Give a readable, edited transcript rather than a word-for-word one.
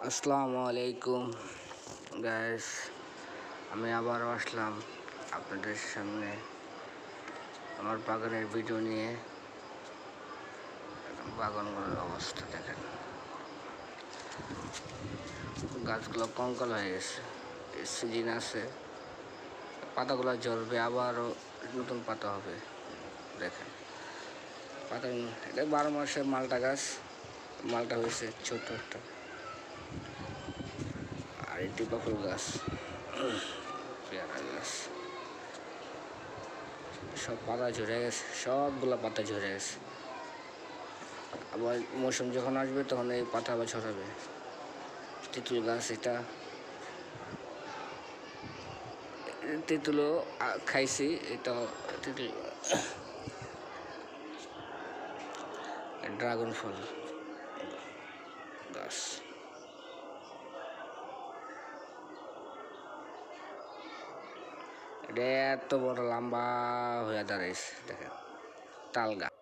আসসালামু আলাইকুম গাইস, আমি আবারও আসলাম আপনাদের সামনে আমার বাগানের ভিডিও নিয়ে। বাগানগুলোর অবস্থা দেখেন, গাছগুলো কঙ্কাল হয়ে গেছে। সিজন আছে, পাতাগুলো ঝরবে, আবারও নতুন পাতা হবে। দেখেন পাতা, এটা 12 মাসের মালটা গাছ। মালটা হয়েছে ছোট একটা। আর এই টিপা ফুল গাছ, পেয়ারা গাছ, সব পাতা ঝরে গেছে, সবগুলো পাতা ঝরে গেছে। আবার মৌসুম যখন আসবে তখন এই পাতা আবার ছড়াবে। তেঁতুল গাছ, এটা তেঁতুলও খাইছি। এটা তেঁতুল, ড্রাগন ফল গাছ, এটা এত বড় লম্বা হয়ে দাঁড়াইছে। দেখেন তাল গাছ।